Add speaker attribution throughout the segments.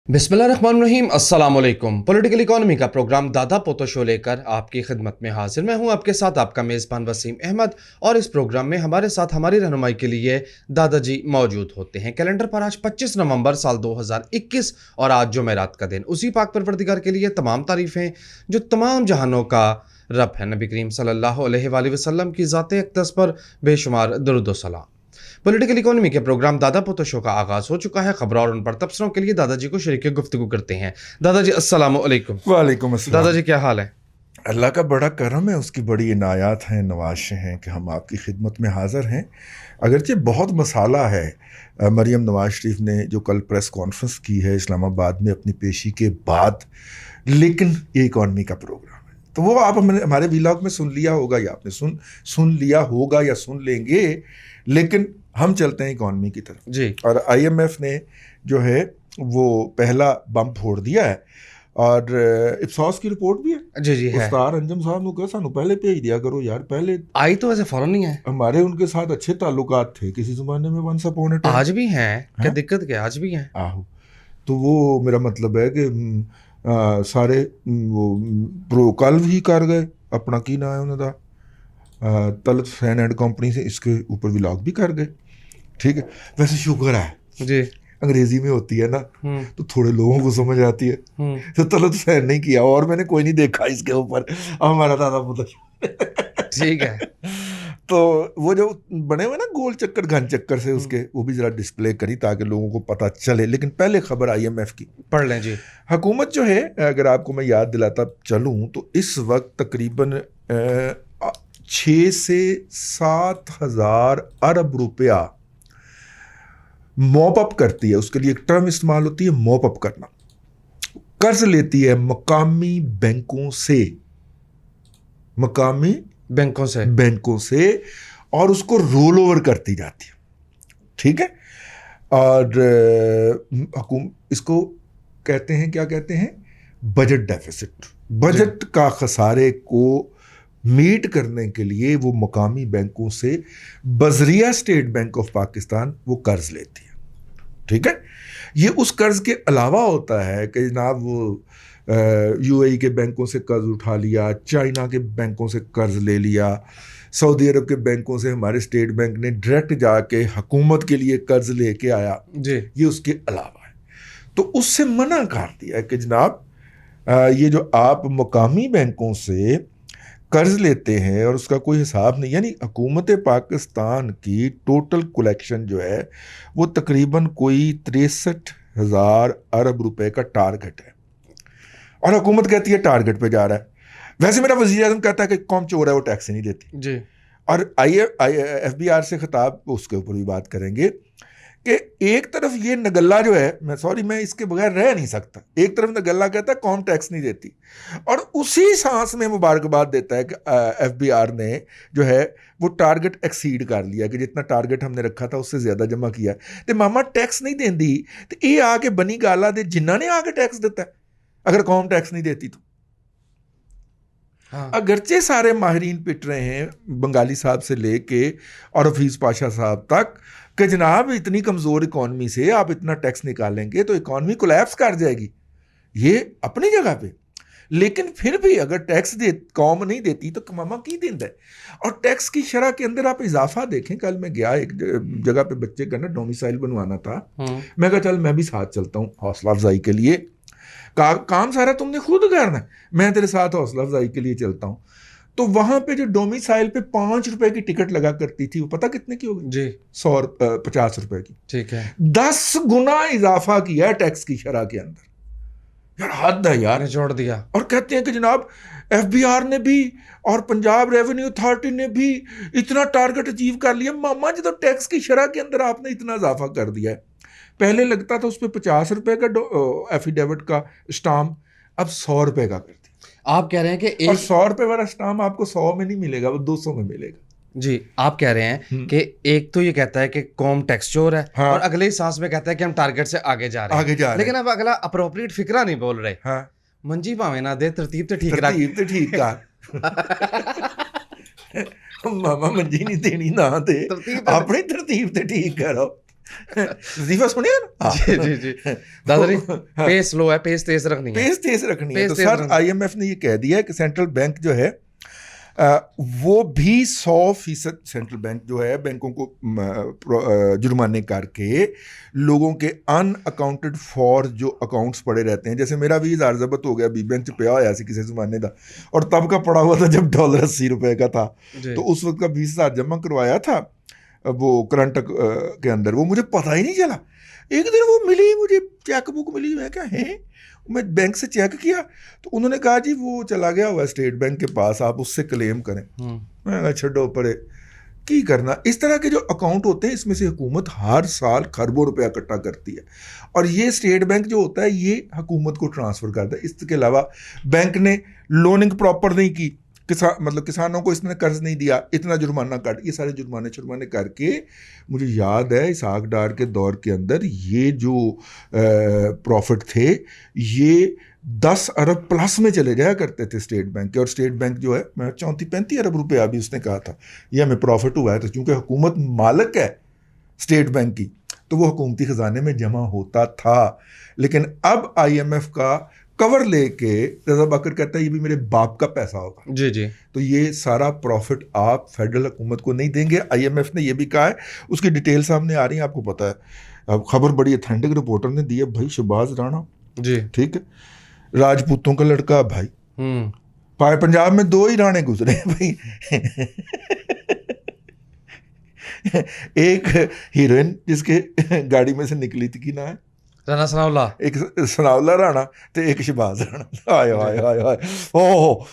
Speaker 1: बिस्मिल्लाहिर्रहमानिर्रहीम, अस्सलाम वालेकुम। पॉलिटिकल इकोनॉमी का प्रोग्राम दादा पोतो शो लेकर आपकी खिदमत में हाजिर। मैं हूं आपके साथ आपका मेज़बान वसीम अहमद और इस प्रोग्राम में हमारे साथ हमारी रहनुमाई के लिए दादाजी मौजूद होते हैं। कैलेंडर पर आज 25 नवंबर साल 2021 और आज जुमेरात का दिन। उसी पाक परवरदिगार के लिए तमाम तारीफ़ें जो तमाम जहानों का रब है। नबी करीम सल्लल्लाहु अलैहि वसल्लम की ज़ात अक़दस पर बेशुमार दरूद व सलाम। पॉलिटिकल इकोनॉमी के प्रोग्राम दादा पोतो शो का आगाज हो चुका है। खबर और उन पर तबसरों के लिए दादाजी को शरीक गुफ्तगू करते हैं। दादाजी अस्सलाम वालेकुम।
Speaker 2: वालेकुम अस्सलाम।
Speaker 1: दादाजी क्या हाल है?
Speaker 2: अल्लाह का बड़ा करम है, उसकी बड़ी इनायात हैं, नवाज़ें हैं कि हम आपकी खिदमत में हाज़िर हैं। अगरचे बहुत मसाला है, मरीम नवाज शरीफ ने जो कल प्रेस कॉन्फ्रेंस की है इस्लामाबाद में अपनी पेशी के बाद, लेकिन ये इकॉनमी का प्रोग्राम है तो वो आप हमारे व्लॉग में सुन लिया होगा या आपने सुन लिया होगा या सुन लेंगे, लेकिन हम चलते हैं इकॉनमी की तरफ
Speaker 1: जी।
Speaker 2: और IMF ने जो है वो पहला बम फोड़ दिया है और इप्सॉस की रिपोर्ट भी है।
Speaker 1: जी जी है।
Speaker 2: उस्ताद अंजम साहब ने कहा सानू पहले भेज दिया करो यार, पहले
Speaker 1: आई तो वैसे फौरन नहीं है।
Speaker 2: हमारे उनके साथ अच्छे ताल्लुकात थे किसी ज़माने में, वंस अपॉन अ टाइम।
Speaker 1: आज भी हैं क्या? दिक्कत क्या? आज भी हैं।
Speaker 2: आहो, तो वो मेरा मतलब है कि सारे वो प्रो कल भी कर गए अपना की ना है उन्होंने तलत फैन एंड कंपनी से इसके ऊपर व्लॉग भी कर गए। ठीक है, वैसे शुक्र है
Speaker 1: जी,
Speaker 2: अंग्रेजी में होती है ना तो थोड़े लोगों को समझ आती है, तो तलत फैन नहीं किया और मैंने कोई नहीं देखा इसके ऊपर हमारा दादा पुत्र।
Speaker 1: ठीक है।
Speaker 2: तो वो जो बने हुए ना गोल चक्कर घन चक्कर से उसके, वो भी ज़रा डिस्प्ले करी ताकि लोगों को पता चले। लेकिन पहले खबर IMF की
Speaker 1: पढ़ लें जी।
Speaker 2: हुकूमत जो है, अगर आपको मैं याद दिलाता चलूँ तो इस वक्त तकरीबन 6 से 7 हज़ार अरब रुपया मॉप अप करती है। उसके लिए एक टर्म इस्तेमाल होती है मॉप अप करना। कर्ज लेती है मकामी बैंकों से, मकामी बैंकों से और उसको रोल ओवर करती जाती है। ठीक है, और इसको कहते हैं, क्या कहते हैं, बजट डेफिसिट। बजट का खसारे को मीट करने के लिए वो मकामी बैंकों से बजरिया स्टेट बैंक ऑफ पाकिस्तान वो कर्ज लेती है। ठीक है, ये उस कर्ज के अलावा होता है कि जनाब वो UAE के बैंकों से कर्ज उठा लिया, चाइना के बैंकों से कर्ज ले लिया, सऊदी अरब के बैंकों से हमारे स्टेट बैंक ने डायरेक्ट जाके हुकूमत के लिए कर्ज लेके आया जी, ये उसके अलावा है। तो उससे मना कर दिया कि जनाब ये जो आप मकामी बैंकों से कर्ज लेते हैं और उसका कोई हिसाब नहीं, यानी हुकूमत पाकिस्तान की टोटल कलेक्शन जो है वो तकरीबन कोई 63,000 अरब रुपए का टारगेट है और हुकूमत कहती है टारगेट पे जा रहा है। वैसे मेरा वज़ीर आज़म कहता है कि कौम चोर है वो टैक्स नहीं देती जी। और FBR से खिताब, उसके ऊपर भी बात करेंगे कि एक तरफ ये नगल्ला जो है, मैं इसके बगैर रह नहीं सकता, एक तरफ नगल्ला कहता है कौम टैक्स नहीं देती और उसी सांस में मुबारकबाद देता है कि FBR ने जो है वो टारगेट एक्सीड कर लिया कि जितना टारगेट हमने रखा था उससे ज़्यादा जमा किया। तो मामा टैक्स नहीं देंदी तो ये आके बनी गाला दे जिन्ना ने आके टैक्स देता है अगर कौम टैक्स नहीं देती तो। हाँ। अगरचे सारे माहिरीन पिट रहे हैं बंगाली साहब से लेके और हफीज़ पाशा साहब तक कि जनाब इतनी कमज़ोर इकॉनमी से आप इतना टैक्स निकालेंगे तो इकॉनमी कोलैप्स कर जाएगी, ये अपनी जगह पे। लेकिन फिर भी अगर टैक्स कौम नहीं देती तो मामा की देता है। और टैक्स की शरह के अंदर आप इजाफा देखें, कल मैं गया एक जगह पे बच्चे का ना डोमिसाइल बनवाना था, मैं कहा चल मैं भी साथ चलता हूँ हौसला अफजाई के लिए। काम सारा तुमने खुद करना है, मैं तेरे साथ हौसला अफजाई के लिए चलता हूँ। तो वहां पे जो डोमिसाइल पे 5 रुपए की टिकट लगा करती थी वो पता कितने की होगी जी? 50 रुपए की। ठीक है, 10 गुना इजाफा किया है टैक्स की शरह के अंदर। यार हद है यार,
Speaker 1: जोड़ दिया। और
Speaker 2: कहते हैं कि जनाब FBR ने भी और पंजाब रेवेन्यू अथॉरिटी ने भी इतना टारगेट अचीव कर लिया। मामा जी तो टैक्स की शरह के अंदर आपने इतना इजाफा कर दिया है, पहले लगता था उस पर 50 रुपए का एफिडेविट का स्टाम्प, अब 100 रुपए का कर दिया।
Speaker 1: आप कह रहे हैं कि
Speaker 2: और 100 रुपए वाला स्टाम्प आपको 100 में नहीं मिलेगा, वो 200 में मिलेगा
Speaker 1: जी। आप कह रहे हैं कि एक तो ये कहता है कि कौम टैक्स चोर है, हाँ, और अगले ही सांस में कहता है कि हम टारगेट से आगे जा रहे हैं, लेकिन अब अगला अप्रोप्रिएट फिक्रा नहीं बोल रहे। हाँ, मंजी भावे ना दे तरतीब तो ठीक
Speaker 2: का मामा मंजी नहीं देनी ना दे, अपनी तरतीब तो ठीक करो। वजीफा सुनिए ना।
Speaker 1: जी जी जी दादा जी, पेस स्लो है, पेस तेज रखनी है,
Speaker 2: पेस तेज रखनी है।
Speaker 1: पेस
Speaker 2: तो
Speaker 1: तेज
Speaker 2: सर
Speaker 1: रखनी है।
Speaker 2: IMF ने ये कह दिया है कि सेंट्रल बैंक जो है वो भी 100% सेंट्रल बैंक जो है बैंकों को जुर्माने करके लोगों के अनअकाउंटेड फॉर जो अकाउंट्स पड़े रहते हैं, जैसे मेरा भी इज़हार ज़ब्त हो गया बी बैंक च पिया होया सी किसी ज़माने का, और तब का पड़ा हुआ था जब डॉलर 80 रुपए का था,
Speaker 1: जी।
Speaker 2: तो उस वक्त का 20,000 जमा करवाया था वो करंट के अंदर, वो मुझे पता ही नहीं चला। एक दिन वो मिली मुझे, चेक बुक मिली, मैं क्या है, मैं बैंक से चेक किया तो उन्होंने कहा जी वो चला गया हुआ स्टेट बैंक के पास, आप उससे क्लेम करें। मैं कहा छड्डो परे की करना। इस तरह के जो अकाउंट होते हैं इसमें से हुकूमत हर साल खरबों रुपया इकट्ठा करती है, और ये स्टेट बैंक जो होता है ये हुकूमत को ट्रांसफ़र करता है। इसके अलावा बैंक ने लोनिंग प्रॉपर नहीं की, मतलब किसानों को इसने कर्ज नहीं दिया, इतना जुर्माना काट, ये सारे जुर्माने करके मुझे याद है इसहाक डार के दौर के अंदर ये जो प्रॉफिट थे ये 10 अरब प्लस में चले जाया करते थे स्टेट बैंक के। और स्टेट बैंक जो है मैं 34-35 अरब रुपया भी उसने कहा था ये हमें प्रॉफिट हुआ है। तो चूँकि हुकूमत मालिक है स्टेट बैंक की तो वो हुकूमती ख़जाने में जमा होता था। लेकिन अब IMF का कवर लेके रज़ा बाकर कहता है ये भी मेरे बाप का पैसा होगा।
Speaker 1: जी जी।
Speaker 2: तो ये सारा प्रॉफिट आप फेडरल हुकूमत को नहीं देंगे। IMF ने ये भी कहा है, उसकी डिटेल सामने आ रही है, आपको पता है। अब खबर बड़ी अथेंटिक रिपोर्टर ने दी है भाई, शहबाज राणा
Speaker 1: जी, ठीक
Speaker 2: है, राजपूतों का लड़का भाई, पंजाब में 2 ही राणे गुजरे हैं भाई एक हीरोइन जिसके गाड़ी में से निकली थी, की ना है
Speaker 1: राणा सनाउल्ला,
Speaker 2: एक सनाउल्ला राणा तो एक शहबाज राणा। आय हाय हाय हाय ओह।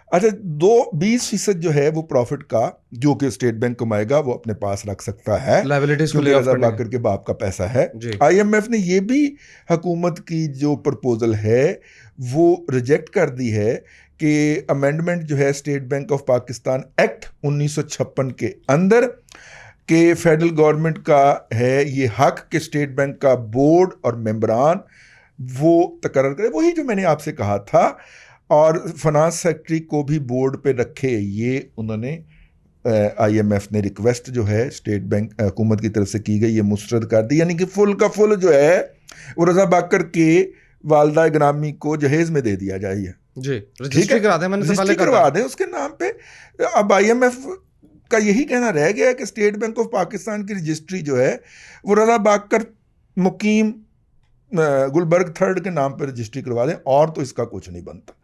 Speaker 2: अच्छा, 20% जो है वो प्रॉफिट का जो कि स्टेट बैंक कमाएगा वो अपने पास रख सकता है, क्योंकि रज़ा बाकर के बाप का पैसा है। IMF ने ये भी हुकूमत की जो प्रपोजल है वो रिजेक्ट कर दी है कि अमेंडमेंट जो है state bank of Pakistan act 1956 के अंदर कि फेडरल गवर्नमेंट का है ये हक कि स्टेट बैंक का बोर्ड और मेंबरान वो तकर्रर करे, वही जो मैंने आपसे कहा था, और फाइनेंस सेक्रेटरी को भी बोर्ड पे रखे। ये उन्होंने IMF ने रिक्वेस्ट जो है स्टेट बैंक हुकूमत की तरफ से की गई, ये मुस्तरद कर दी, यानी कि फुल का फुल जो है वो रज़ा बाकर के वालदा ग्रामी को जहेज में दे दिया जाए जी, रजिस्ट्री करा दें, मैंने रजिस्ट्री करवा दें उसके नाम पे। अब IMF का यही कहना रह गया है कि स्टेट बैंक ऑफ पाकिस्तान की रजिस्ट्री जो है वो रज़ा बाकर मुकीम गुलबर्ग 3rd के नाम पर रजिस्ट्री करवा दें, और तो इसका कुछ नहीं बनता।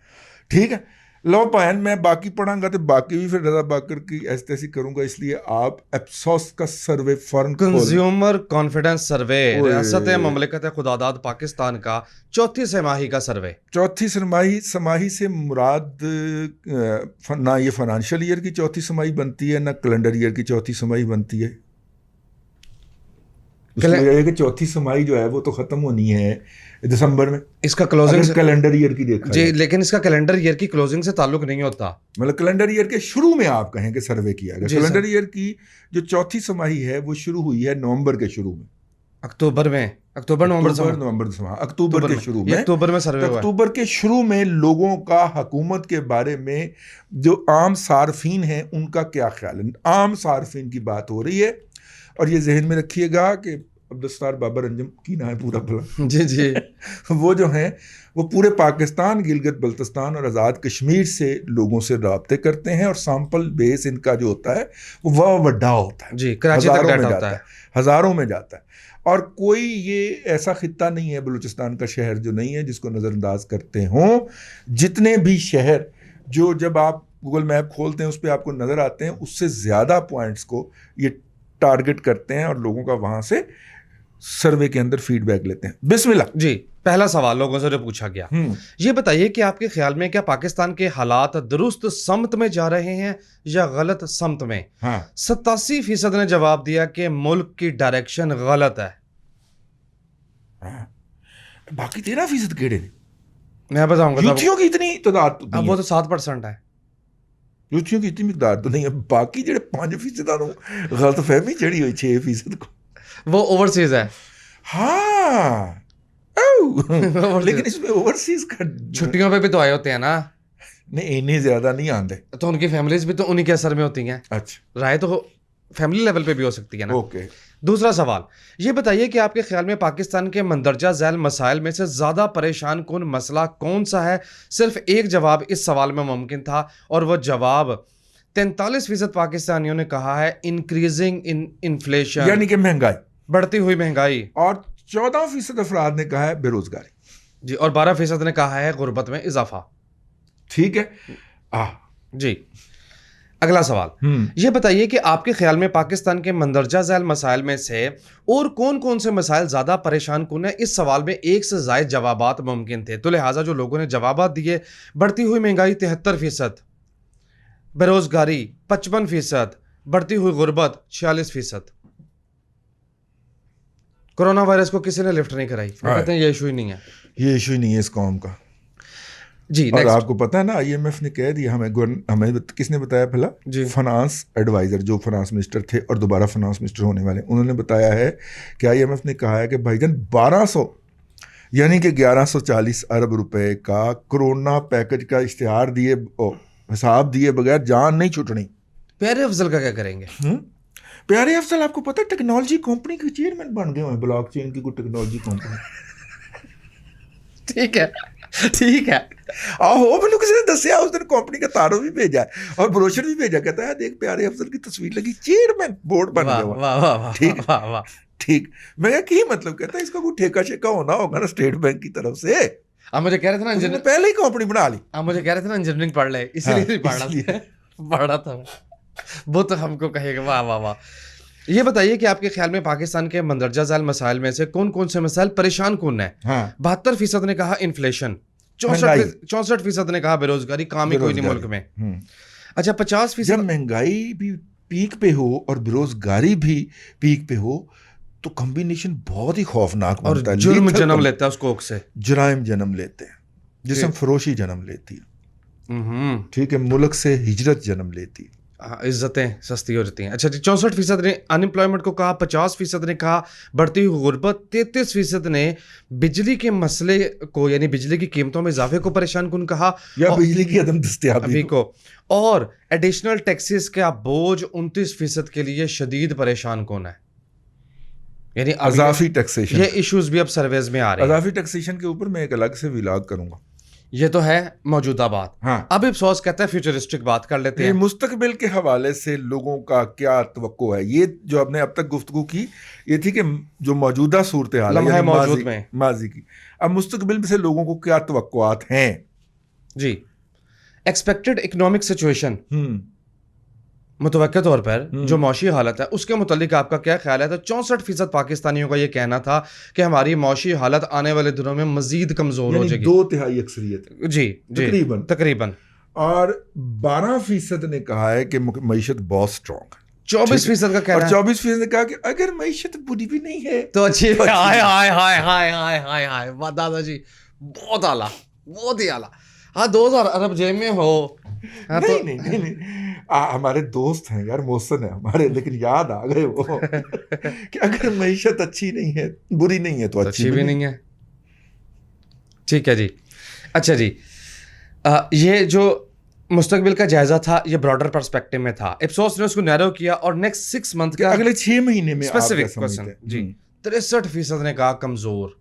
Speaker 2: ठीक है, लो पायन मैं बाकी पढ़ाऊंगा तो बाकी भी फिर रज़ा बाकर की ऐसी तैसी करूंगा, इसलिए आप एप्सोस का सर्वे फॉरेन
Speaker 1: कंज्यूमर कॉन्फिडेंस सर्वे रियासत ममलिकत खुदादाद पाकिस्तान का 4थी छमाही का सर्वे। 4थी
Speaker 2: छमाही से मुराद ना ये फाइनेंशियल ईयर की 4थी छमाही बनती है ना कैलेंडर ईयर की 4थी छमाही बनती है। कि 4थी छमाही जो है वो तो खत्म होनी है दिसंबर में, इसका क्लोजिंग कैलेंडर ईयर की देखा
Speaker 1: जी, लेकिन इसका कैलेंडर ईयर की क्लोजिंग से ताल्लुक नहीं होता,
Speaker 2: मतलब कैलेंडर ईयर के शुरू में आप कहें कि सर्वे किया गया। कैलेंडर ईयर की जो 4थी छमाही है वो शुरू हुई है नवंबर के शुरू में,
Speaker 1: अक्टूबर नवंबर दिसंबर,
Speaker 2: अक्टूबर के शुरू में,
Speaker 1: अक्टूबर में सर्वे हुआ।
Speaker 2: अक्टूबर के शुरू में लोगों का हुकूमत के बारे में जो आम सार्फिन हैं उनका क्या ख्याल है, आम सार्फिन की बात हो रही है। और ये जहन में रखिएगा कि अब्दुलस्तार बाबर अंजम की ना है पूरा भला
Speaker 1: जी जी
Speaker 2: वो जो हैं वो पूरे पाकिस्तान, गिलगित बल्तिस्तान और आज़ाद कश्मीर से लोगों से रब्ते करते हैं, और सैंपल बेस इनका जो होता है वो वह बड़ा होता है
Speaker 1: जी, कराची तक डाटा होता है,
Speaker 2: हज़ारों में जाता है। और कोई ये ऐसा खित्ता नहीं है बलूचिस्तान का शहर जो नहीं है जिसको नज़रअंदाज करते हों। जितने भी शहर जो जब आप गूगल मैप खोलते हैं उस पर आपको नज़र आते हैं, उससे ज़्यादा पॉइंट्स को ये टारगेट करते हैं और लोगों का वहाँ से सर्वे के अंदर फीडबैक लेते हैं। बिस्मिल्लाह जी,
Speaker 1: पहला सवाल लोगों से जो पूछा गया, ये बताइए कि आपके ख्याल में क्या पाकिस्तान के हालात दुरुस्त समत में जा रहे हैं या गलत समत में? 87% ने जवाब दिया कि मुल्क की डायरेक्शन गलत है।
Speaker 2: बाकी 13% केड़े ने?
Speaker 1: मैं बताऊंगा।
Speaker 2: यूथियों की इतनी तादाद तो
Speaker 1: अब वो तो 7% है,
Speaker 2: यूथियों की इतनी मिकदार तो नहीं है। बाकी जेडे 5% गलत फहमी चढ़ी हुई 6% को,
Speaker 1: वो ओवरसीज है।
Speaker 2: हाँ लेकिन इसमें ओवरसीज का
Speaker 1: छुट्टियों पे भी तो आए होते हैं ना?
Speaker 2: नहीं, इन्हें ज्यादा नहीं आते,
Speaker 1: तो उनकी फैमिलीज भी तो उन्हीं के असर में होती हैं।
Speaker 2: अच्छा,
Speaker 1: राय तो फैमिली लेवल पे भी हो सकती है ना।
Speaker 2: ओके।
Speaker 1: दूसरा सवाल, ये बताइए कि आपके ख्याल में पाकिस्तान के मंदरजा झैल मसाइल में से ज़्यादा परेशान कौन मसला कौन सा है? सिर्फ एक जवाब इस सवाल में मुमकिन था और वो जवाब 43% पाकिस्तानियों ने कहा है इंक्रीजिंग इन इन्फ्लेशन,
Speaker 2: यानी कि महंगाई,
Speaker 1: बढ़ती हुई महंगाई,
Speaker 2: और 14% अफराद ने कहा है बेरोजगारी
Speaker 1: जी, और 12% ने कहा है गुर्बत में इजाफा।
Speaker 2: ठीक है।
Speaker 1: जी, अगला सवाल, ये बताइए कि आपके ख्याल में पाकिस्तान के मंदरजा झैल मसाइल में से और कौन कौन से मसाइल ज़्यादा परेशान कुन है? इस सवाल में एक से ज़ायद जवाबात मुमकिन थे, तो लिहाजा जो लोगों ने जवाबात दिए, बढ़ती हुई महंगाई 73%, बेरोजगारी 55%, बढ़ती हुई गुर्बत 46%। कोरोना वायरस को किसी ने लिफ्ट नहीं कराई, वो कहते हैं ये इशू ही नहीं है,
Speaker 2: ये इशू ही नहीं है इस कौम का
Speaker 1: जी।
Speaker 2: और आपको पता है ना, IMF ने कह दिया हमें किसने बताया भला? फाइनेंस एडवाइजर जो फाइनेंस मिनिस्टर थे और दोबारा फाइनेंस मिनिस्टर होने वाले, उन्होंने बताया है कि IMF ने कहा है कि भाईजान 1200 यानी कि 1140 अरब रुपए का कोरोना पैकेज का इश्तिहार दिए, हिसाब दिए बगैर जान नहीं छुटनी।
Speaker 1: प्यारे अफजल का क्या करेंगे?
Speaker 2: प्यारे अफजल आपको पता है टेक्नोलॉजी कंपनी के चेयरमैन बन गए हैं, ब्लॉकचेन की कोई टेक्नोलॉजी कंपनी।
Speaker 1: ठीक है, ठीक है।
Speaker 2: आहो, मैंने किसी ने दसिया, उस दिन कंपनी का तारो भी भेजा और ब्रोशर भी भेजा, कहता है देख प्यारे अफजल की तस्वीर लगी, चेयरमैन बोर्ड बन गया। ठीक ठीक। मैं क्या की मतलब, कहता है इसका कोई ठेका शेका होना होगा ना स्टेट बैंक की तरफ से।
Speaker 1: आप मुझे कह रहे थे ना इंजीनियरिंग,
Speaker 2: पहले ही कंपनी बना ली।
Speaker 1: आप मुझे कह रहे थे ना इंजीनियरिंग पढ़ ले, इसीलिए पढ़ रहा था वो तो हमको कहेगा। वाह वाह वाह। ये बताइए कि आपके ख्याल में पाकिस्तान के मंदरजा झैल मसाइल में से कौन कौन से मसाइल परेशान कौन है? 72% ने कहा इन्फ्लेशन, 64% ने कहा बेरोजगारी, काम ही कोई नहीं मुल्क में। अच्छा, 50%।
Speaker 2: जब महंगाई भी पीक पे हो और बेरोजगारी भी पीक पे हो तो कॉम्बिनेशन बहुत ही खौफनाक बनता है।
Speaker 1: जुर्म जन्म लेता है उस कोख से,
Speaker 2: जुराइम जन्म लेते हैं, जिसम फरोशी जन्म लेती है, ठीक है, मुल्क से हिजरत जन्म लेती है,
Speaker 1: इज्जतें सस्ती हो जाती हैं। अच्छा जी, 64% ने अनएम्प्लॉयमेंट को कहा, 50% ने कहा बढ़ती हुई गुर्बत, 33% ने बिजली के मसले को यानी बिजली की कीमतों में इजाफे को परेशान कुन कहा,
Speaker 2: या बिजली की अदम दस्तयाबी
Speaker 1: को, और एडिशनल टैक्सेस का बोझ 29% के लिए शदीद परेशान कौन है? यानी
Speaker 2: अजाफी टैक्सेशन,
Speaker 1: ये इश्यूज भी अब सर्वेज में आ रहे हैं।
Speaker 2: अजाफी टैक्सेशन के ऊपर मैं एक अलग से विलाग करूंगा।
Speaker 1: ये तो है मौजूदा बात।
Speaker 2: हाँ,
Speaker 1: अब अफसोस कहता है फ्यूचरिस्टिक बात कर लेते हैं।
Speaker 2: मुस्तकबिल के हवाले से लोगों का क्या तवक्को है? ये जो आपने अब तक गुफ्तगू की ये थी कि जो मौजूदा सूरत हाल है माजी की, अब मुस्तकबिल से लोगों को क्या तवक्कुआत हैं? जी,
Speaker 1: एक्सपेक्टेड इकोनॉमिक सिचुएशन, मुतवक्किल तौर पर जो मौशी हालत है उसके मुतालिक आपका क्या ख्याल है? तो 64% पाकिस्तानियों का ये कहना था कि हमारी मौशी हालत आने वाले दिनों में मजीद कमजोर हो जाएगी।
Speaker 2: 2/3 अक्सरियत,
Speaker 1: जी तकरीबन।
Speaker 2: और 12% ने कहा है कि मईशत बहुत स्ट्रॉन्ग है।
Speaker 1: 24% का कहना है,
Speaker 2: 24% ने कहा कि अगर मईशत बुरी भी नहीं है
Speaker 1: तो अच्छी। हाय हाय हाय हाय हाय हाय हाय, वाह दादाजी, बहुत आला, बहुत ही आला। हाँ, 2000 अरब जेब में हो। हाँ,
Speaker 2: नहीं, हमारे दोस्त हैं यार, मोहसन है हमारे, लेकिन याद आ गए वो कि अगर मईशत अच्छी नहीं है, बुरी नहीं है, तो अच्छी भी नहीं है।
Speaker 1: ठीक है जी। अच्छा जी, ये जो मुस्तकबिल का जायजा था ये ब्रॉडर पर्सपेक्टिव में था, इप्सोस ने उसको नैरो किया और नेक्स्ट 6 मंथ का
Speaker 2: अगले 6 महीने में
Speaker 1: स्पेसिफिक क्वेश्चन जी, 63% ने कहा कमजोर,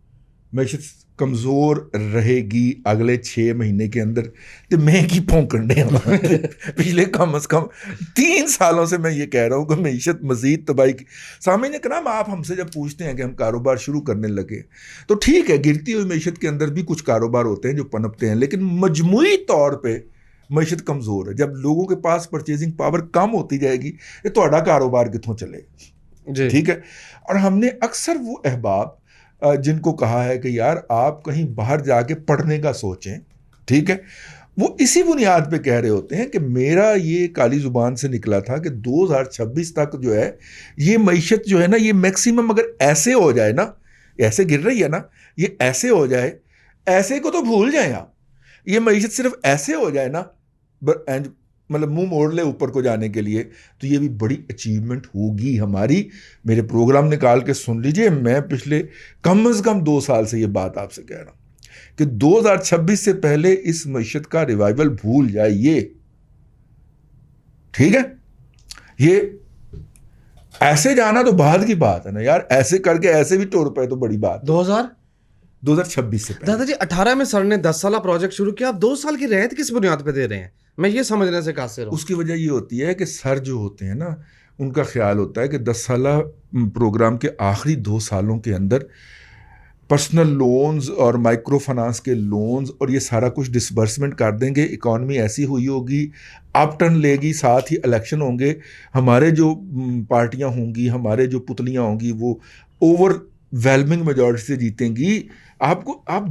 Speaker 2: मईशत कमज़ोर रहेगी अगले 6 महीने के अंदर। तो मैं की भौंकने पिछले कम अज़ कम 3 सालों से मैं ये कह रहा हूँ कि मईशत मज़ीद तबाही की। सामने कराम, आप हमसे जब पूछते हैं कि हम कारोबार शुरू करने लगे तो ठीक है, गिरती हुई मईशत के अंदर भी कुछ कारोबार होते हैं जो पनपते हैं, लेकिन मजमूई तौर पर मईशत कमज़ोर है। जब लोगों के पास परचेजिंग पावर कम होती जाएगी ये तो कारोबार कितों चलेगा? ठीक है। और हमने अक्सर वो अहबाब जिनको कहा है कि यार आप कहीं बाहर जाके पढ़ने का सोचें, ठीक है, वो इसी बुनियाद पे कह रहे होते हैं कि मेरा ये काली ज़ुबान से निकला था कि 2026 तक जो है ये मईशत जो है ना, ये मैक्सिमम अगर ऐसे हो जाए ना, ऐसे गिर रही है ना, ये ऐसे हो जाए, ऐसे को तो भूल जाएं आप, ये मईशत सिर्फ ऐसे हो जाए ना, मतलब मुंह मोड़ ले ऊपर को जाने के लिए, तो ये भी बड़ी अचीवमेंट होगी हमारी। मेरे प्रोग्राम निकाल के सुन लीजिए, मैं पिछले कम से कम 2 साल से ये बात आपसे कह रहा हूँ कि 2026 से पहले इस मईशत का रिवाइवल भूल जाइए, ठीक है। ये ایسے جانا تو بعد کی بات ہے نا یار, ایسے کر کے ایسے بھی ٹور پہ تو بڑی بات. 2026 سے پہلے.
Speaker 1: دادا جی 18 میں سر نے 10 سالہ پروجیکٹ شروع کیا, آپ 2 سال کی رعایت کس بنیاد پہ دے رہے ہیں؟ میں یہ سمجھنے سے قاصر ہوں.
Speaker 2: اس کی وجہ یہ ہوتی ہے کہ سر جو ہوتے ہیں نا, ان کا خیال ہوتا ہے کہ 10 سالہ پروگرام کے آخری 2 سالوں کے اندر پرسنل لونز اور مائکرو فنانس کے لونز اور یہ سارا کچھ ڈسبرسمنٹ کر دیں گے, اکانومی ایسی ہوئی ہوگی, اپ ٹرن لے گی, ساتھ ہی الیکشن ہوں گے, ہمارے جو پارٹیاں ہوں گی, ہمارے جو پتلیاں ہوں گی وہ اوور ویلمنگ میجورٹی سے جیتیں گی. آپ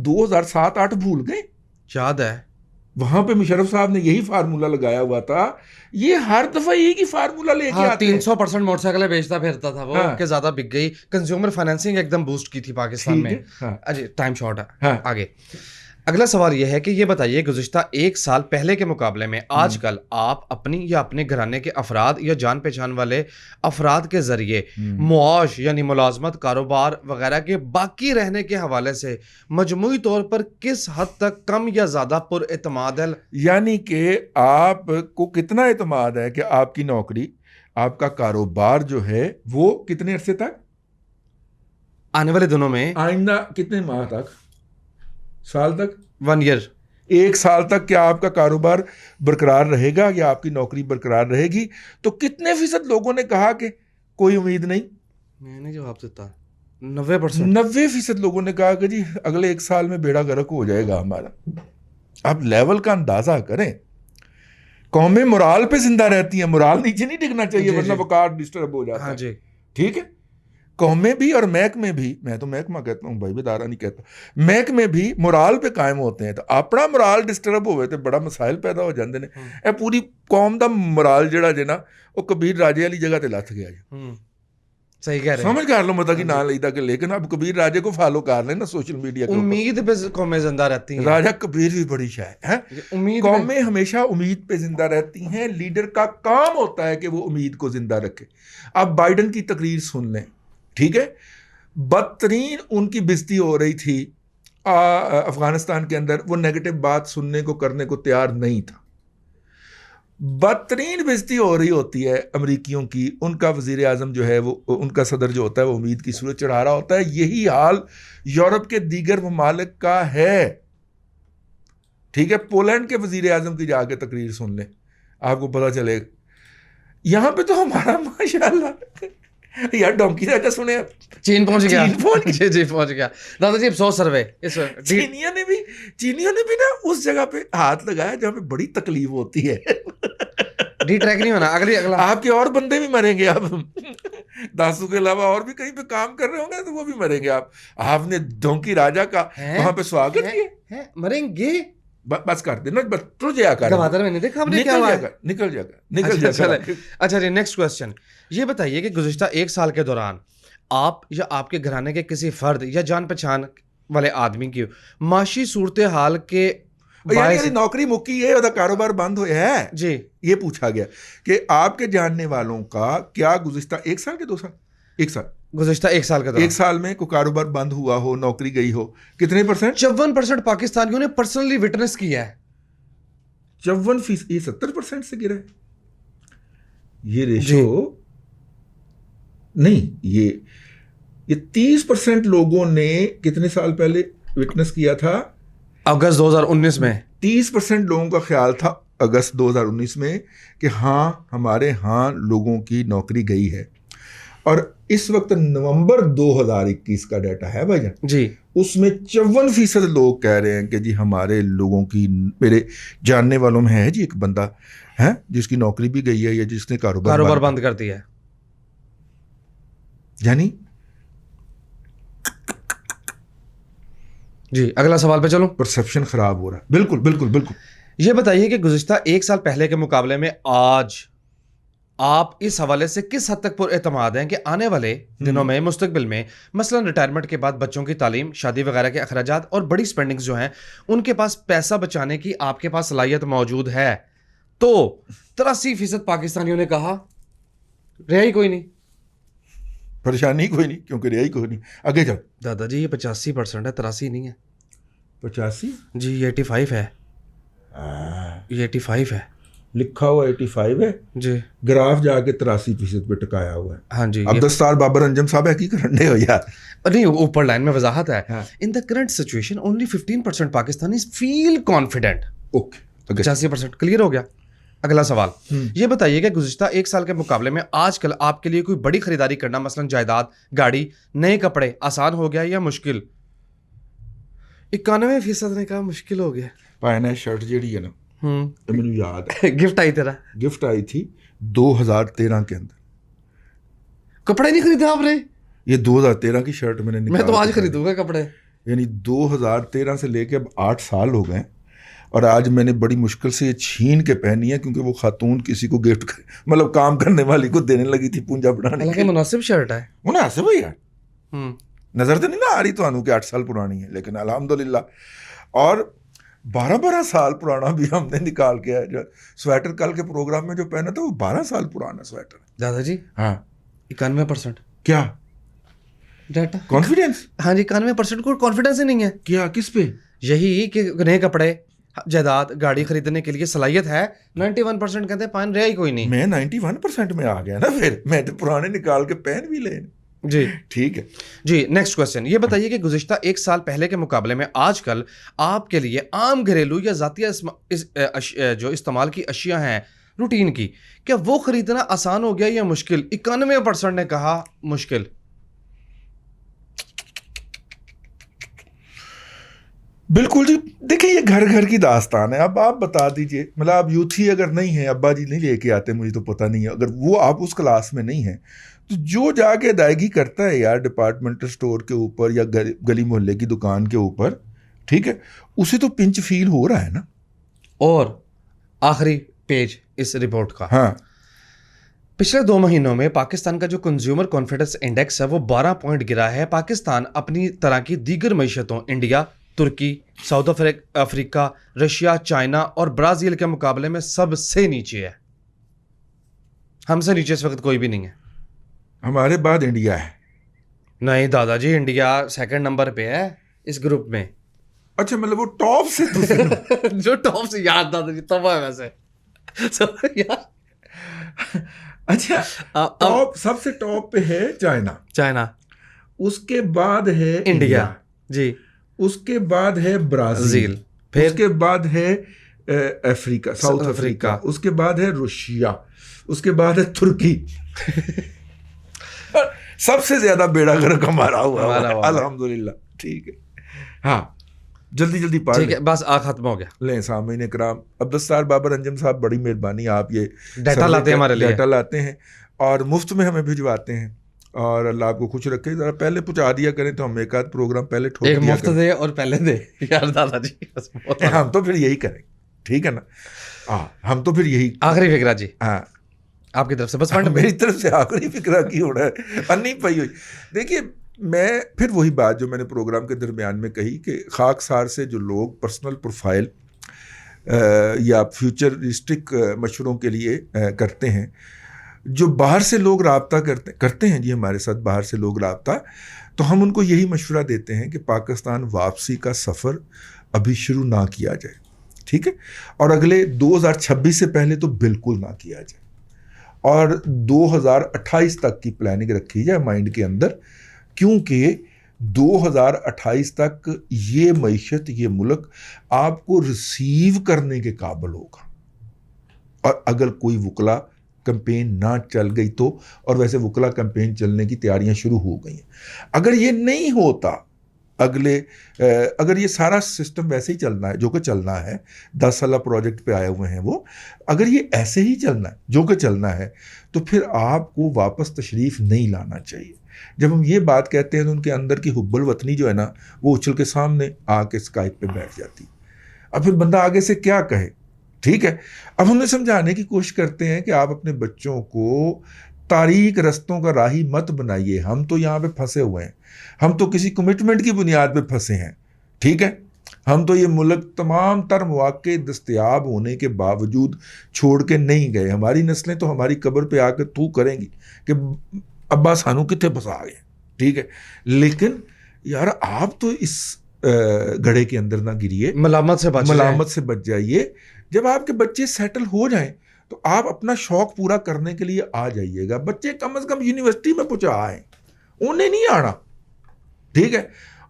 Speaker 2: 2007-8 بھول گئے؟
Speaker 1: یاد ہے
Speaker 2: وہاں پہ مشرف صاحب نے یہی فارمولہ لگایا ہوا تھا. یہ ہر دفعہ یہی کی فارمولہ لے کے آتے ہیں.
Speaker 1: 300% موٹر سائیکلیں بیچتا پھرتا تھا وہ, کہ زیادہ بک گئی. کنزیومر فائنینسنگ ایک دم بوسٹ کی تھی پاکستان میں. اجی ٹائم شارٹ ہے, آگے اگلا سوال یہ ہے کہ یہ بتائیے گزشتہ 1 سال پہلے کے مقابلے میں آج کل آپ اپنی یا اپنے گھرانے کے افراد یا جان پہچان والے افراد کے ذریعے معاش یعنی ملازمت, کاروبار وغیرہ کے باقی رہنے کے حوالے سے مجموعی طور پر کس حد تک کم یا زیادہ پر اعتماد ہے؟
Speaker 2: یعنی کہ آپ کو کتنا اعتماد ہے کہ آپ کی نوکری, آپ کا کاروبار جو ہے وہ کتنے عرصے تک,
Speaker 1: آنے والے دنوں میں,
Speaker 2: آئندہ کتنے ماہ تک, سال تک,
Speaker 1: 1 ایئر,
Speaker 2: 1 سال تک کیا آپ کا کاروبار برقرار رہے گا یا آپ کی نوکری برقرار رہے گی؟ تو کتنے فیصد لوگوں نے کہا کہ کوئی امید نہیں؟
Speaker 1: میں نے جواب دیتا 90%.
Speaker 2: 90% لوگوں نے کہا کہ جی اگلے 1 سال میں بیڑا غرق ہو جائے گا ہمارا. آپ لیول کا اندازہ کریں. قومیں مرال پہ زندہ رہتی ہیں, مرال نیچے نہیں ڈگنا چاہیے ورنہ وقار ڈسٹرب ہو جاتا ہے.
Speaker 1: جی
Speaker 2: ٹھیک ہے, قومیں بھی اور محکمے بھی, میں تو محکمہ کہتا ہوں بھائی, ادارہ نہیں کہتا, محکمے بھی مرال پہ قائم ہوتے ہیں. تو اپنا مرال ڈسٹرب ہوئے تو بڑا مسائل پیدا ہو جاندے نے. اے پوری قوم دا مرال جڑا جے نا وہ کبیر راجے والی جگہ تے لتھ گیا جی.
Speaker 1: صحیح کہہ رہے ہیں,
Speaker 2: سمجھ کر لو مطلب کہ نہ لیدا کہ, لیکن اب کبیر راجے کو فالو کر لیں نا سوشل میڈیا کے,
Speaker 1: امید پہ قومیں زندہ رہتی ہیں.
Speaker 2: راجہ کبیر بھی بڑی شاید ہے. قومیں ہمیشہ امید پہ زندہ رہتی ہیں. لیڈر کا کام ہوتا ہے کہ وہ امید کو زندہ رکھے. اب بائیڈن کی تقریر سن لیں, ٹھیک ہے, بدترین ان کی بےزتی ہو رہی تھی افغانستان کے اندر, وہ نیگیٹو بات سننے کو کرنے کو تیار نہیں تھا. بدترین بےزتی ہو رہی ہوتی ہے امریکیوں کی. ان کا وزیر اعظم جو ہے وہ, ان کا صدر جو ہوتا ہے وہ امید کی صورت چڑھا رہا ہوتا ہے. یہی حال یورپ کے دیگر ممالک کا ہے. ٹھیک ہے, پولینڈ کے وزیر اعظم کی جا کے تقریر سن لیں, آپ کو پتہ چلے گا. یہاں پہ تو ہمارا ماشاءاللہ یار ڈونکی راجا سنے,
Speaker 1: چین پہنچ گیا. جی جی پہنچ گیا. دادا جی 100 سروے
Speaker 2: چینیوں نے بھی نا اس جگہ پہ ہاتھ لگایا جہاں پہ بڑی تکلیف ہوتی ہے.
Speaker 1: ڈی ٹریک نہیں ہونا, اگلا
Speaker 2: آپ کے اور بندے بھی مریں گے. اب داسو کے علاوہ اور بھی کہیں پہ کام کر رہے ہوں گے تو وہ بھی مریں گے. آپ نے ڈونکی راجا کا وہاں پہ سواگت کیا,
Speaker 1: مریں گے.
Speaker 2: بس کر دینا, بس تو جایا کر,
Speaker 1: گوادر میں نہیں دیکھا آپ نے کیا ہوا ہے.
Speaker 2: نکل جائے گا.
Speaker 1: اچھا جی, نیکسٹ کوسچن. یہ بتائیے کہ گزشتہ 1 سال کے دوران آپ یا آپ کے گھرانے کے کسی فرد یا جان پہچان والے آدمی کی معاشی صورتحال کے
Speaker 2: یعنی نوکری مکی ہے اور کاروبار بند ہوا ہے
Speaker 1: جی,
Speaker 2: یہ پوچھا گیا کہ آپ کے جاننے والوں کا کیا گزشتہ 1 سال کے 2 سال, 1 سال,
Speaker 1: گزشتہ 1 سال کے دوران
Speaker 2: 1 سال میں کوئی کاروبار بند ہوا ہو, نوکری گئی ہو, کتنے %؟
Speaker 1: 54% پاکستانیوں نے پرسنلی وٹنس کیا ہے.
Speaker 2: 54%, یہ 70% سے گرا ہے. یہ ریشو نہیں, یہ 30% لوگوں نے کتنے سال پہلے وٹنس کیا تھا؟
Speaker 1: اگست 2019 میں.
Speaker 2: 30% لوگوں کا خیال تھا اگست 2019 میں کہ ہاں ہمارے ہاں لوگوں کی نوکری گئی ہے. اور اس وقت نومبر 2021 کا ڈیٹا ہے بھائی جان
Speaker 1: جی,
Speaker 2: اس میں 54% لوگ کہہ رہے ہیں کہ جی ہمارے لوگوں کی, میرے جاننے والوں میں ہے جی ایک بندہ ہے جس کی نوکری بھی گئی ہے یا جس نے کاروبار
Speaker 1: بند کر دیا ہے.
Speaker 2: یعنی
Speaker 1: جی, اگلا سوال پہ چلو.
Speaker 2: پرسپشن خراب ہو رہا ہے. بالکل بالکل بالکل.
Speaker 1: یہ بتائیے کہ گزشتہ 1 سال پہلے کے مقابلے میں آج آپ اس حوالے سے کس حد تک پر اعتماد ہیں کہ آنے والے دنوں میں, مستقبل میں, مثلا ریٹائرمنٹ کے بعد بچوں کی تعلیم, شادی وغیرہ کے اخراجات اور بڑی سپینڈنگز جو ہیں ان کے پاس پیسہ بچانے کی آپ کے پاس صلاحیت موجود ہے؟ تو 83% پاکستانیوں نے کہا رہائی کوئی نہیں,
Speaker 2: پریشانی کوئی نہیں, کیونکہ رہائی کوئی نہیں. آگے چل.
Speaker 1: دادا جی یہ 85% ہے, 83 نہیں ہے.
Speaker 2: 85
Speaker 1: جی, یہ 85 ہے. یہ 85 ہے.
Speaker 2: लिखा हुआ 85 है
Speaker 1: जी
Speaker 2: ग्राफ जाके 83% पे टिकाया हुआ है
Speaker 1: हाँ जी
Speaker 2: अब दस्तार बाबर अंजम साहब है की करने हो यार
Speaker 1: नहीं ऊपर लाइन में वजाहत है
Speaker 2: हाँ।
Speaker 1: In the current situation only 15% Pakistanis feel confident
Speaker 2: okay
Speaker 1: 85% clear हो गया अगला सवाल ये बताइए कि गुज़िश्ता एक साल के मुकाबले में आजकल आपके लिए कोई बड़ी खरीदारी करना मसलन जायदाद गाड़ी नए कपड़े आसान हो गया या मुश्किल 91% ने कहा मुश्किल हो गया
Speaker 2: पायना शर्ट जेडी है ना तो मैंने याद है
Speaker 1: गिफ्ट आई तेरा
Speaker 2: गिफ्ट आई थी 2013 के अंदर
Speaker 1: कपड़े नहीं खरीदा आपने
Speaker 2: ये 2013 की शर्ट मैंने
Speaker 1: मैं तो
Speaker 2: निकाल
Speaker 1: आज
Speaker 2: के
Speaker 1: खरीदूंगा कपड़े
Speaker 2: यानी 2013 से लेके अब 8 साल हो गए और आज मैंने बड़ी मुश्किल से ये छीन के पहनी है क्योंकि वो खातून किसी को गिफ्ट मतलब काम करने वाली को देने लगी थी पूंजा बढ़ाने
Speaker 1: हालांकि मुनासिब शर्ट है
Speaker 2: मुनासिब है यार नजर तो नहीं ना आ रही तो कि 8 साल पुरानी है लेकिन अल्हम्दुलिल्लाह और 12 साल पुराना भी हमने निकाल के है जो स्वेटर कल के प्रोग्राम में जो पहना था वो 12 साल पुराना स्वेटर है
Speaker 1: दादाजी
Speaker 2: हाँ
Speaker 1: 91%
Speaker 2: क्या
Speaker 1: डाटा
Speaker 2: कॉन्फिडेंस
Speaker 1: हाँ जी 91% को कॉन्फिडेंस ही नहीं है
Speaker 2: क्या किस पे
Speaker 1: यही कि नए कपड़े जायदाद गाड़ी खरीदने के लिए सलाहियत है 91% कहते हैं पान रहा ही कोई नहीं
Speaker 2: मैं 91% में आ गया ना फिर मैं तो पुराने निकाल के पहन भी ले
Speaker 1: जी
Speaker 2: ठीक है
Speaker 1: जी नेक्स्ट क्वेश्चन ये बताइए कि गुज़िश्ता एक साल पहले के मुकाबले में आजकल आपके लिए आम घरेलू या ज़ातिया जो इस्तेमाल की अशिया हैं रूटीन की क्या वो खरीदना आसान हो गया या मुश्किल 91% ने कहा मुश्किल
Speaker 2: बिल्कुल जी देखिए ये घर घर की दास्तान है अब आप बता दीजिए मतलब आप यूथ ही अगर नहीं है अब्बा जी नहीं लेके आते मुझे तो पता नहीं है अगर वो आप उस क्लास में नहीं है तो जो जाके अदायगी करता है यार डिपार्टमेंटल स्टोर के ऊपर या गली मोहल्ले की दुकान के ऊपर ठीक है उसे तो पिंच फील हो रहा है ना
Speaker 1: और आखिरी पेज इस रिपोर्ट का
Speaker 2: हाँ
Speaker 1: पिछले 2 महीनों में पाकिस्तान का जो कंज्यूमर कॉन्फिडेंस इंडेक्स है वो 12 पॉइंट गिरा है पाकिस्तान अपनी तरह की दीगर मईशतों इंडिया तुर्की साउथ अफ्रीका रशिया चाइना और ब्राज़ील के मुकाबले में सबसे नीचे है हमसे नीचे इस वक्त कोई भी नहीं है
Speaker 2: हमारे बाद इंडिया है
Speaker 1: नहीं दादाजी इंडिया सेकंड नंबर पे है इस ग्रुप में
Speaker 2: अच्छा मतलब वो टॉप से तो
Speaker 1: जो टॉप से याद दादाजी तब है वैसे यार
Speaker 2: अच्छा टॉप सबसे टॉप पे है चाइना उसके बाद है इंडिया
Speaker 1: जी
Speaker 2: उसके बाद है ब्राजील
Speaker 1: फिर
Speaker 2: उसके बाद है अफ्रीका साउथ अफ्रीका उसके बाद है रशिया उसके बाद है तुर्की सबसे ज्यादा बेड़ा गर्क हमारा हुआ अल्हम्दुलिल्लाह ठीक है हाँ जल्दी पढ़
Speaker 1: ठीक है बस खत्म हो गया
Speaker 2: लें सामीन इकराम अब दस्तार बाबर अंजम साहब बड़ी मेहरबानी आप ये
Speaker 1: डाटा लाते हैं हमारे लिए
Speaker 2: डाटा लाते हैं और मुफ्त में हमें भिजवाते हैं और अल्लाह आपको खुश रखे जरा पहले पहुंचा दिया करें तो हम एक आध प्रोग्राम पहले ठोक
Speaker 1: एक
Speaker 2: दिया
Speaker 1: मुफ्त दे और पहले दे यार दादाजी
Speaker 2: हम तो फिर यही करेंगे ठीक है ना हाँ हम तो फिर यही
Speaker 1: आखिरी फिक्रा जी
Speaker 2: हाँ
Speaker 1: आपकी तरफ से बस
Speaker 2: मेरी तरफ से आखिरी फिक्रा की होना है अन्नी पई हुई देखिए मैं फिर वही बात जो मैंने प्रोग्राम के दरमियान में कही कि खाकसार से जो लोग पर्सनल प्रोफाइल या फ्यूचरिस्टिक मशवरों के लिए करते हैं जो बाहर से लोग राब्ता करते हैं जी हमारे साथ बाहर से लोग राब्ता तो हम उनको यही मशवरा देते हैं कि पाकिस्तान वापसी का सफ़र अभी शुरू ना किया जाए ठीक है और अगले 2026 से पहले तो बिल्कुल ना किया जाए और 2028 तक की प्लानिंग रखी जाए माइंड के अंदर क्योंकि 2028 तक ये मईशत ये मुल्क आपको रिसीव करने के काबिल होगा और अगर कोई वकला कैंपेन ना चल गई तो और वैसे वकला कैंपेन चलने की तैयारियां शुरू हो गई हैं अगर ये नहीं होता अगर ये सारा सिस्टम वैसे ही चलना है जो कि चलना है 10 साल प्रोजेक्ट पे आए हुए हैं वो अगर ये ऐसे ही चलना है जो कि चलना है तो फिर आपको वापस तशरीफ़ नहीं लाना चाहिए जब हम ये बात कहते हैं तो उनके अंदर की हुब्बुल वतनी जो है ना वो उछल के सामने आके स्काइप पे बैठ जाती अब फिर बंदा आगे से क्या कहे ठीक है अब हम समझाने की कोशिश करते हैं कि आप अपने बच्चों को तारीक रस्तों का राही मत बनाइए हम तो यहाँ पे फंसे हुए हैं हम तो किसी कमिटमेंट की बुनियाद पे फंसे हैं ठीक है हम तो ये मुल्क तमाम तर मौके दस्तयाब होने के बावजूद छोड़ के नहीं गए हमारी नस्लें तो हमारी कब्र पे आकर तू करेंगी कि अब्बा सानू कितने फंसा गए ठीक है लेकिन यार आप तो इस गड्ढे के अंदर ना गिरिए
Speaker 1: मलामत से बच
Speaker 2: जाइए جب آپ کے بچے سیٹل ہو جائیں تو آپ اپنا شوق پورا کرنے کے لیے آ جائیے گا. بچے کم از کم یونیورسٹی میں پہنچا آئیں, انہیں نہیں آنا, ٹھیک ہے.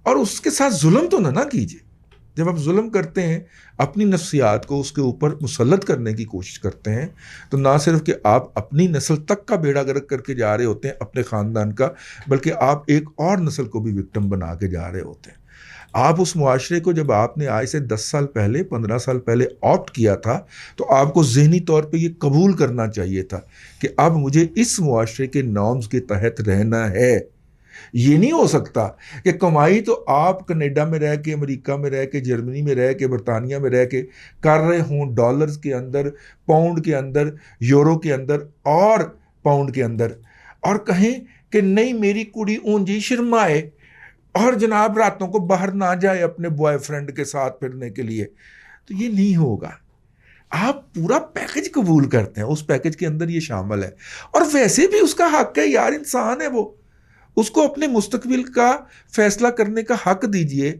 Speaker 2: اور اس کے ساتھ ظلم تو نہ کیجیے. جب آپ ظلم کرتے ہیں, اپنی نفسیات کو اس کے اوپر مسلط کرنے کی کوشش کرتے ہیں, تو نہ صرف کہ آپ اپنی نسل تک کا بیڑا گرک کر کے جا رہے ہوتے ہیں, اپنے خاندان کا, بلکہ آپ ایک اور نسل کو بھی وکٹم بنا کے جا رہے ہوتے ہیں. آپ اس معاشرے کو جب آپ نے آج سے 10 سال پہلے 15 سال پہلے آپٹ کیا تھا, تو آپ کو ذہنی طور پہ یہ قبول کرنا چاہیے تھا کہ اب مجھے اس معاشرے کے نارمز کے تحت رہنا ہے. یہ نہیں ہو سکتا کہ کمائی تو آپ کینیڈا میں رہ کے, امریکہ میں رہ کے, جرمنی میں رہ کے, برطانیہ میں رہ کے کر رہے ہوں, ڈالرز کے اندر, پاؤنڈ کے اندر, یورو کے اندر اور پاؤنڈ کے اندر, اور کہیں کہ نہیں میری کڑی اونجی شرمائے اور جناب راتوں کو باہر نہ جائے اپنے بوائے فرینڈ کے ساتھ پھرنے کے لیے. تو یہ نہیں ہوگا. آپ پورا پیکج قبول کرتے ہیں, اس پیکج کے اندر یہ شامل ہے. اور ویسے بھی اس کا حق ہے یار, انسان ہے وہ, اس کو اپنے مستقبل کا فیصلہ کرنے کا حق دیجئے.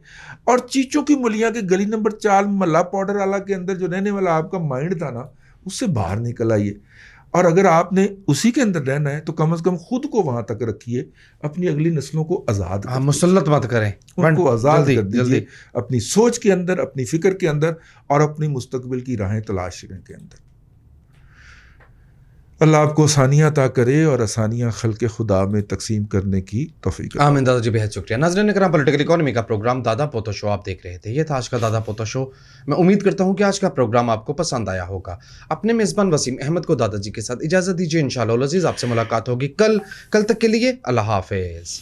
Speaker 2: اور چیچوں کی ملیاں کے گلی نمبر 4 ملا پاؤڈر والا کے اندر جو رہنے والا آپ کا مائنڈ تھا نا, اس سے باہر نکل آئیے. اور اگر آپ نے اسی کے اندر رہنا ہے تو کم از کم خود کو وہاں تک رکھیے, اپنی اگلی نسلوں کو آزاد کر
Speaker 1: مسلط مت کریں,
Speaker 2: ان کو آزاد کر دیجیے اپنی سوچ کے اندر, اپنی فکر کے اندر, اور اپنی مستقبل کی راہیں تلاش کرنے کے اندر. اللہ آپ کو آسانیاں عطا کرے اور آسانیاں خلق خدا میں تقسیم کرنے کی توفیق.
Speaker 1: آمین دادا جی, بہت شکریہ. ناظرین کرام, پولیٹیکل اکانومی کا پروگرام دادا پوتو شو آپ دیکھ رہے تھے. یہ تھا آج کا دادا پوتو شو. میں امید کرتا ہوں کہ آج کا پروگرام آپ کو پسند آیا ہوگا. اپنے میزبان وسیم احمد کو دادا جی کے ساتھ اجازت دیجیے. انشاءاللہ العزیز آپ سے ملاقات ہوگی کل تک کے لیے اللہ حافظ.